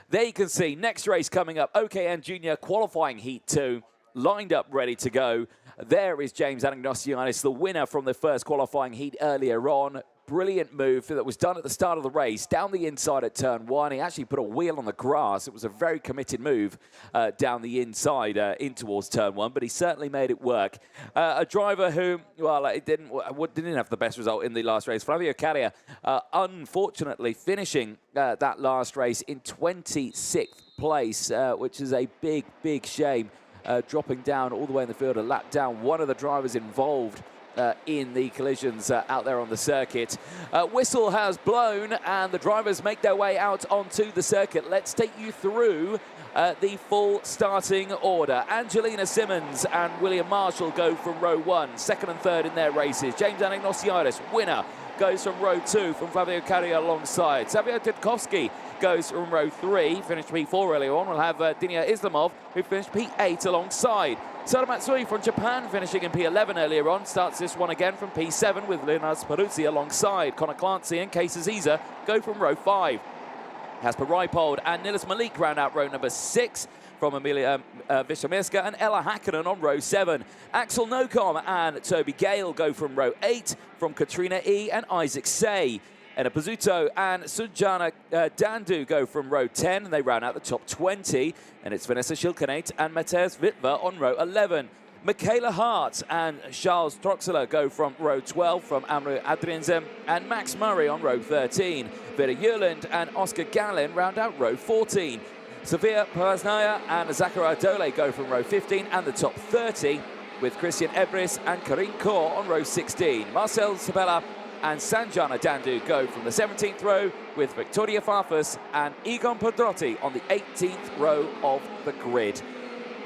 There you can see next race coming up, OKN Junior qualifying heat 2, lined up, ready to go. There is James Anagnosiadis, the winner from the first qualifying heat earlier on. Brilliant move that was done at the start of the race, down the inside at turn 1. He actually put a wheel on the grass. It was a very committed move down the inside in towards turn 1, but he certainly made it work. A driver who, well, it didn't have the best result in the last race. Flavio Carrier, unfortunately, finishing that last race in 26th place, which is a big, big shame. Dropping down all the way in the field, a lap down. One of the drivers involved in the collisions out there on the circuit. Whistle has blown and the drivers make their way out onto the circuit. Let's take you through the full starting order. Angelina Simmons and William Marshall go from row 1, second and third in their races. James Anagnosiadis, winner, goes from row 2 from Flavio Carrier alongside. Xavier Dudkovsky goes from row 3, finished P4 earlier on. We'll have Dinya Islamov, who finished P8 alongside. Sora Matsui from Japan, finishing in P11 earlier on, starts this one again from P7 with Leonard Sparuzzi alongside. Connor Clancy and Case Aziza go from row 5. Casper Reipold and Nilis Malik round out row number 6 from Emilia Wiszomirska and Ella Hakkinen on row 7. Axel Nocom and Toby Gale go from row 8 from Katrina E and Isaac Say. Enna Pizzuto and Sunjana Dandu go from row 10, and they round out the top 20. And it's Vanessa Schilkenate and Matthias Wittwer on row 11. Michaela Hart and Charles Troxler go from row 12 from Amru Adriansen and Max Murray on row 13. Vera Jurland and Oscar Gallin round out row 14. Sofia Palaznaya and Zachariah Dole go from row 15 and the top 30, with Christian Ebris and Karin Kaur on row 16. Marcel Sabella and Sanjana Dandu go from the 17th row, with Victoria Farfus and Egon Pedrotti on the 18th row of the grid.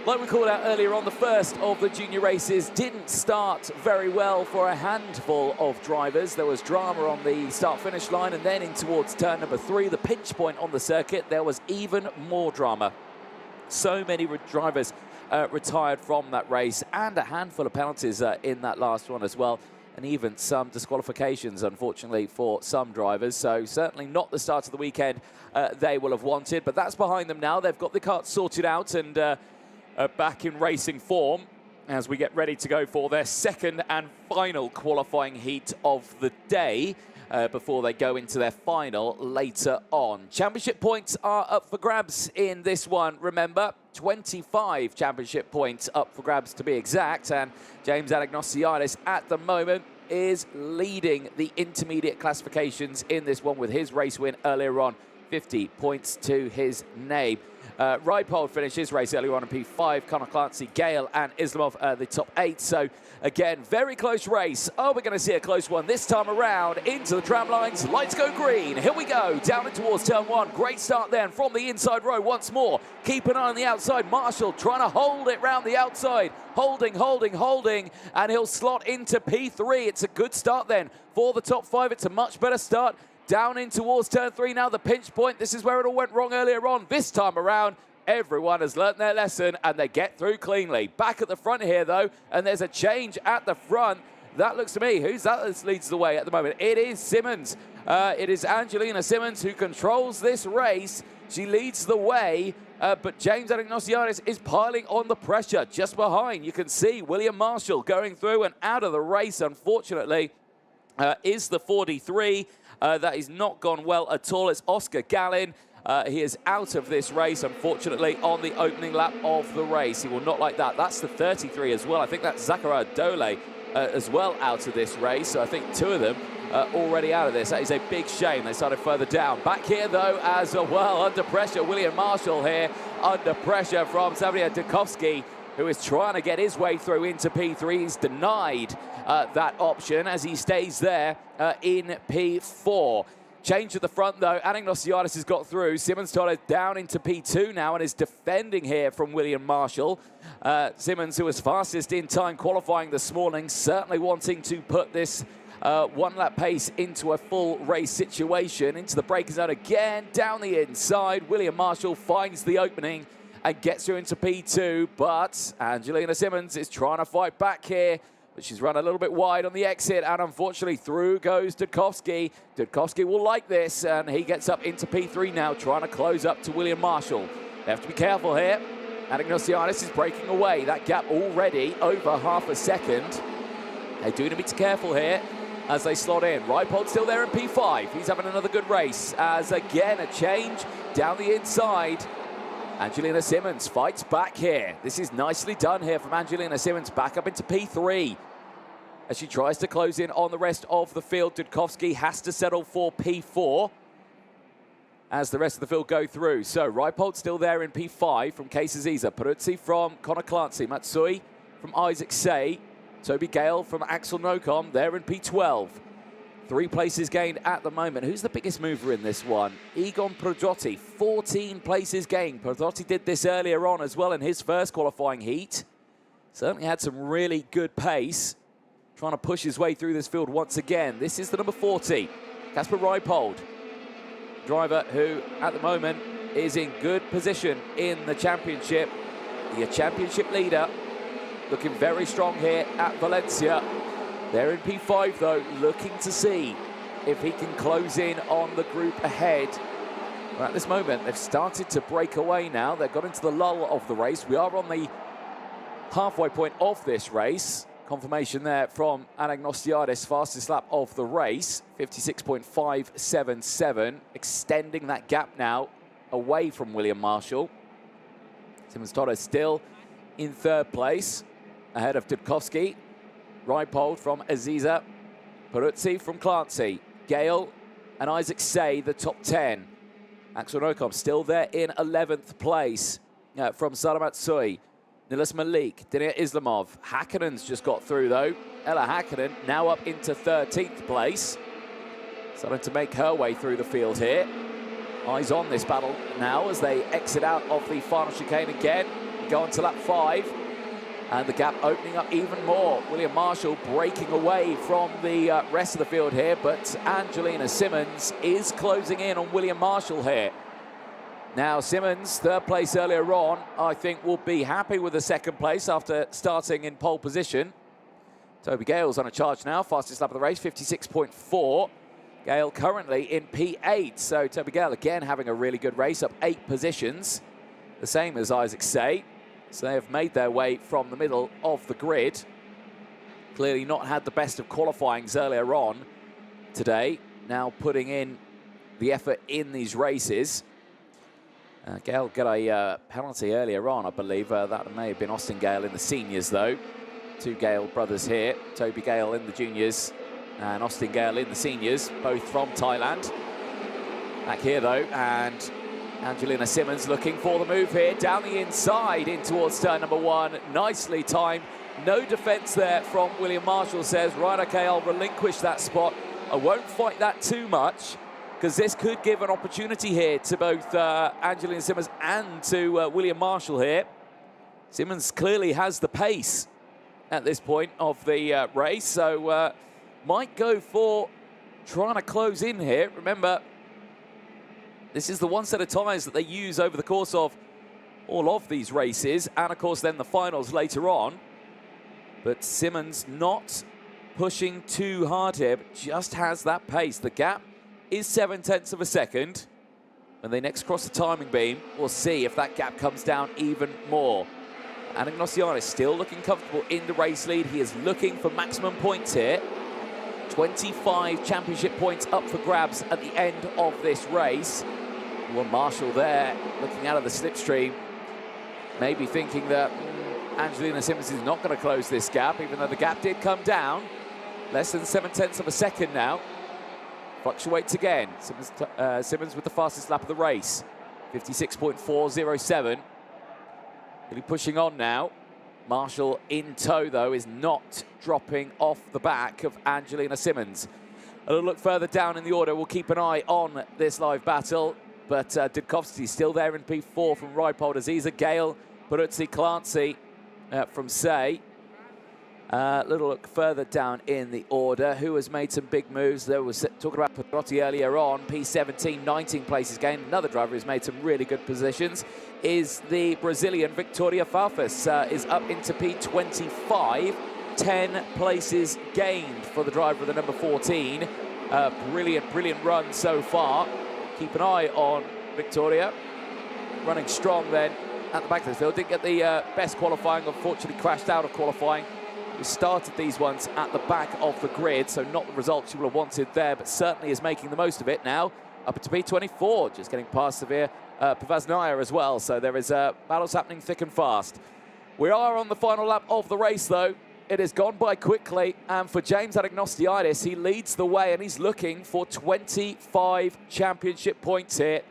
Like we called out earlier on, the first of the junior races didn't start very well for a handful of drivers. There was drama on the start-finish line, and then in towards turn number 3, the pinch point on the circuit, there was even more drama. So many drivers retired from that race, and a handful of penalties in that last one as well, and even some disqualifications, unfortunately, for some drivers. So certainly not the start of the weekend they will have wanted, but that's behind them now. They've got the kart sorted out and back in racing form as we get ready to go for their second and final qualifying heat of the day before they go into their final later on. Championship points are up for grabs in this one. Remember, 25 championship points up for grabs to be exact, and James Anagnosiadis at the moment is leading the intermediate classifications in this one with his race win earlier on, 50 points to his name. Reipold finished his race earlier on in P5. Connor Clancy, Gale and Islamov the top 8. So again, very close race. Are we going to see a close one this time around? Into the tram lines, lights go green. Here we go, down and towards turn 1. Great start then from the inside row once more. Keep an eye on the outside. Marshall trying to hold it round the outside. Holding, and he'll slot into P3. It's a good start then for the top 5. It's a much better start. Down in towards turn 3 now, the pinch point. This is where it all went wrong earlier on. This time around, everyone has learnt their lesson and they get through cleanly. Back at the front here, though, and there's a change at the front. That looks to me, who's that that leads the way at the moment? It is Simmons. It is Angelina Simmons who controls this race. She leads the way, but James Anagnosiadis is piling on the pressure just behind. You can see William Marshall going through and out of the race, unfortunately, is the 43. That has not gone well at all. It's Oscar Gallin. He is out of this race, unfortunately, on the opening lap of the race. He will not like that. That's the 33 as well. I think that's Zachariah Dole as well out of this race. So I think 2 of them already out of this. That is a big shame. They started further down. Back here, though, as well, under pressure. William Marshall here under pressure from Xavier Dudkovsky, who is trying to get his way through into P3. He's denied that option as he stays there in P4. Change at the front, though. Anagnosiadis has got through. Simmons started down into P2 now and is defending here from William Marshall. Simmons, who was fastest in time qualifying this morning, certainly wanting to put this one-lap pace into a full race situation. Into the braking zone again, down the inside. William Marshall finds the opening and gets through into P2, but Angelina Simmons is trying to fight back here. but she's run a little bit wide on the exit, and unfortunately through goes Dudkovsky. Dudkovsky will like this, and he gets up into P3 now, trying to close up to William Marshall. They have to be careful here. Anagnosiadis is breaking away. That gap already over half a second. They do need to be careful here as they slot in. Reipold still there in P5. He's having another good race as, again, a change down the inside. Angelina Simmons fights back here. This is nicely done here from Angelina Simmons, back up into P3. As she tries to close in on the rest of the field, Dudkovsky has to settle for P4 as the rest of the field go through. So Reipold still there in P5 from Case Aziza. Peruzzi from Connor Clancy. Matsui from Isaac Say. Toby Gale from Axel Nocom there in P12. 3 places gained at the moment. Who's the biggest mover in this one? Egon Prodotti, 14 places gained. Prodotti did this earlier on as well in his first qualifying heat. Certainly had some really good pace, trying to push his way through this field once again. This is the number 40, Kasper Reipold. Driver who, at the moment, is in good position in the championship. The championship leader, looking very strong here at Valencia. They're in P5, though, looking to see if he can close in on the group ahead. Well, at this moment, they've started to break away now. They've got into the lull of the race. We are on the halfway point of this race. Confirmation there from Anagnosiadis, fastest lap of the race, 56.577, extending that gap now away from William Marshall. Simmons Toto still in 3rd place, ahead of Dudkovsky. Reipold from Aziza, Peruzzi from Clancy, Gale and Isaac Say, the top 10. Axel Nocom still there in 11th place from Salamatsui. Nilas Malik, Dinir Islamov. Hakkinen's just got through, though. Ella Hakkinen now up into 13th place. Starting to make her way through the field here. Eyes on this battle now as they exit out of the final chicane again. Go on to lap 5. And the gap opening up even more. William Marshall breaking away from the rest of the field here, but Angelina Simmons is closing in on William Marshall here. Now, Simmons, 3rd place earlier on, I think will be happy with the 2nd place after starting in pole position. Toby Gale's on a charge now, fastest lap of the race, 56.4. Gale currently in P8, so Toby Gale again having a really good race, up 8 positions. The same as Isaac Say. So they have made their way from the middle of the grid. Clearly not had the best of qualifyings earlier on today. Now putting in the effort in these races. Gale got a penalty earlier on, I believe. That may have been Austin Gale in the seniors, though. 2 Gale brothers here. Toby Gale in the juniors and Austin Gale in the seniors, both from Thailand. Back here, though, and Angelina Simmons looking for the move here, down the inside in towards turn number 1. Nicely timed. No defence there from William Marshall, says, right, okay, I'll relinquish that spot. I won't fight that too much, because this could give an opportunity here to both Angelina Simmons and to William Marshall here. Simmons clearly has the pace at this point of the race, so might go for trying to close in here. Remember, this is the one set of tyres that they use over the course of all of these races, and of course then the finals later on. But Simmons not pushing too hard here, but just has that pace. The gap is 0.7 of a second. When they next cross the timing beam, we'll see if that gap comes down even more. Anagnosiadis still looking comfortable in the race lead. He is looking for maximum points here. 25 championship points up for grabs at the end of this race. Well, Marshall there, looking out of the slipstream, maybe thinking that Angelina Simmons is not going to close this gap, even though the gap did come down. Less than 0.7 of a second now. Fluctuates again. Simmons with the fastest lap of the race, 56.407. Really pushing on now. Marshall in tow, though, is not dropping off the back of Angelina Simmons. A little look further down in the order. We'll keep an eye on this live battle. But Dudkovsky still there in P4 from Reipold. Aziza, Gale, Peruzzi, Clancy from Say. A little look further down in the order. Who has made some big moves? There was talking about Petrotti earlier on. P17, 19 places gained. Another driver who's made some really good positions is the Brazilian Victoria Farfus. Is up into P25. 10 places gained for the driver of the number 14. Brilliant run so far. Keep an eye on Victoria. Running strong then at the back of the field. Didn't get the best qualifying, unfortunately crashed out of qualifying. We started these ones at the back of the grid, so not the results you would have wanted there, but certainly is making the most of it now. Up into P24, just getting past Severe Pavaznaya as well, so there is battles happening thick and fast. We are on the final lap of the race, though. It has gone by quickly, and for James Anagnostiadis, he leads the way, and he's looking for 25 championship points here.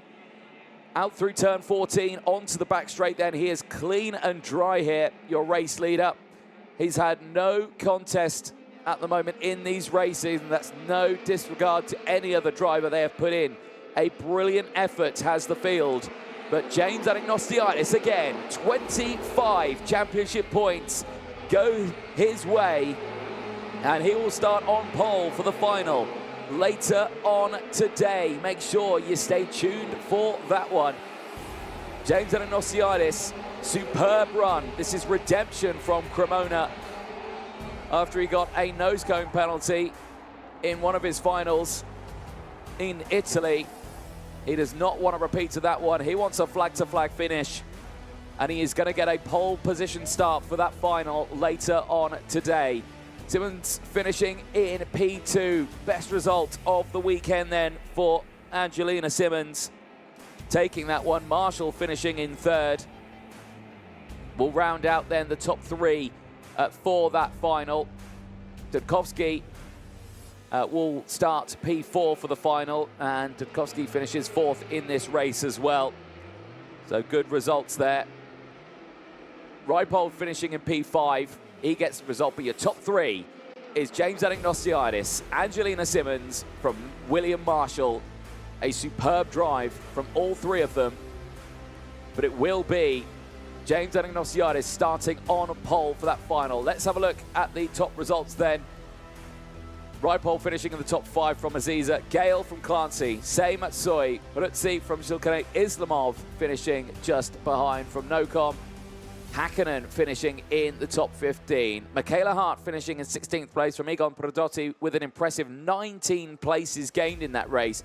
Out through turn 14, onto the back straight then. He is clean and dry here, your race leader. He's had no contest at the moment in these races, and that's no disregard to any other driver they have put in. A brilliant effort has the field. But James Anagnostiadis, again, 25 championship points go his way, and he will start on pole for the final later on today. Make sure you stay tuned for that one. James Anagnostiadis, superb run. This is redemption from Cremona after he got a nose cone penalty in one of his finals in Italy. He does not want to repeat to that one. He wants a flag-to-flag finish, and he is going to get a pole position start for that final later on today. Simmons finishing in P2. Best result of the weekend then for Angelina Simmons, taking that one. Marshall finishing in third. We'll round out then the top three for that final. Dudkovsky will start P4 for the final, and Dudkovsky finishes fourth in this race as well. So good results there. Rydpole finishing in P5. He gets the result, but your top three is James Anagnostiadis, Angelina Simmons from William Marshall. A superb drive from all three of them, but it will be James Anagnostiadis starting on pole for that final. Let's have a look at the top results then. Rydpole finishing in the top five from Aziza, Gale from Clancy, Say Matsui, Rutsi from Zilkane, Islamov finishing just behind from Nocom, Hakkinen finishing in the top 15. Michaela Hart finishing in 16th place from Egon Prodotti with an impressive 19 places gained in that race.